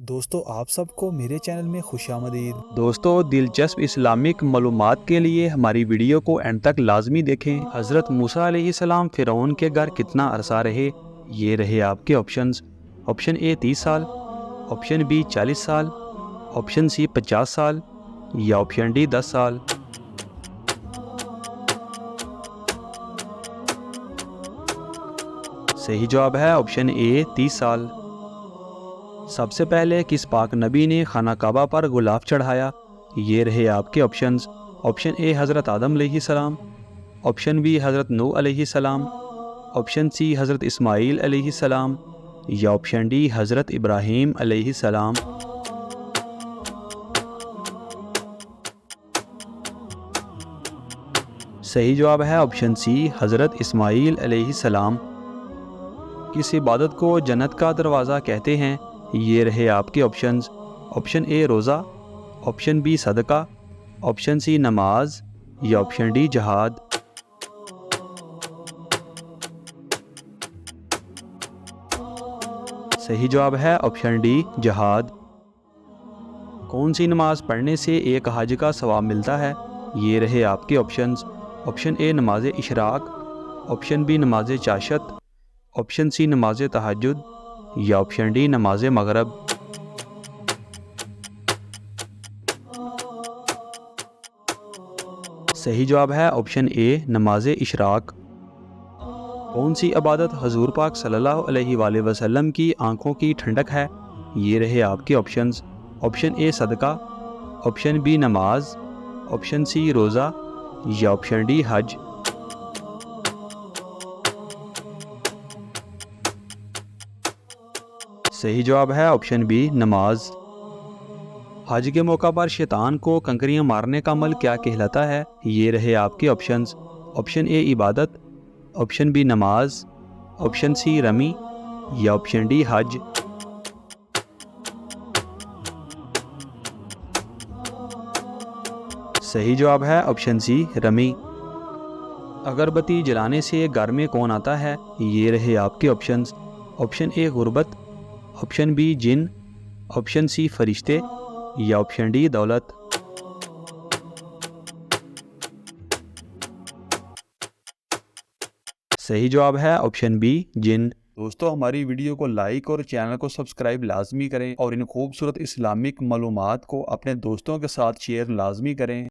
दोस्तों आप सबको मेरे चैनल में खुशामदीद। दोस्तों, दिलचस्प इस्लामिक मालूमात के लिए हमारी वीडियो को एंड तक लाजमी देखें। हज़रत मूसा अलैहिस्सलाम फ़िरौन के घर कितना अरसा रहे? ये रहे आपके ऑप्शंस। ऑप्शन ए 30 साल, ऑप्शन बी 40 साल, ऑप्शन सी 50 साल या ऑप्शन डी 10 साल। सही जवाब है ऑप्शन ए 30 साल। सबसे पहले किस पाक नबी ने खाना काबा पर गुलाब चढ़ाया? ये रहे आपके ऑप्शंस। ऑप्शन ए हज़रत आदम अलैहिस्सलाम, ऑप्शन बी हज़रत नूह अलैहिस्सलाम, ऑप्शन सी हज़रत इस्माईल अलैहिस्सलाम या ऑप्शन डी हज़रत इब्राहीम अलैहिस्सलाम। सही जवाब है ऑप्शन सी हज़रत इस्माईल अलैहिस्सलाम। किस इबादत को जन्नत का दरवाज़ा कहते हैं? ये रहे आपके ऑप्शंस। ऑप्शन ए रोज़ा, ऑप्शन बी सदका, ऑप्शन सी नमाज या ऑप्शन डी जहाद। सही जवाब है ऑप्शन डी जहाद। कौन सी नमाज पढ़ने से एक हज का सवाब मिलता है? ये रहे आपके ऑप्शंस। ऑप्शन ए नमाज इशराक, ऑप्शन बी नमाज चाशत, ऑप्शन सी नमाज तहज्जुद या ऑप्शन डी नमाज मगरब। सही जवाब है ऑप्शन ए नमाज इशराक। कौन सी इबादत हजूर पाक सल्लल्लाहु अलैहि वसल्लम की आंखों की ठंडक है? ये रहे आपके ऑप्शंस। ऑप्शन ए सदका, ऑप्शन बी नमाज, ऑप्शन सी रोज़ा या ऑप्शन डी हज। सही जवाब है ऑप्शन बी नमाज। हज के मौका पर शैतान को कंकरियां मारने का अमल क्या कहलाता है? ये रहे आपके ऑप्शंस। ऑप्शन ए इबादत, ऑप्शन बी नमाज, ऑप्शन सी रमी या ऑप्शन डी हज। सही जवाब है ऑप्शन सी रमी। अगरबत्ती जलाने से घर में कौन आता है? ये रहे आपके ऑप्शंस। ऑप्शन ए गुर्बत, ऑप्शन बी जिन, ऑप्शन सी फरिश्ते या ऑप्शन डी दौलत। सही जवाब है ऑप्शन बी जिन। दोस्तों हमारी वीडियो को लाइक और चैनल को सब्सक्राइब लाजमी करें और इन खूबसूरत इस्लामिक मालूमात को अपने दोस्तों के साथ शेयर लाजमी करें।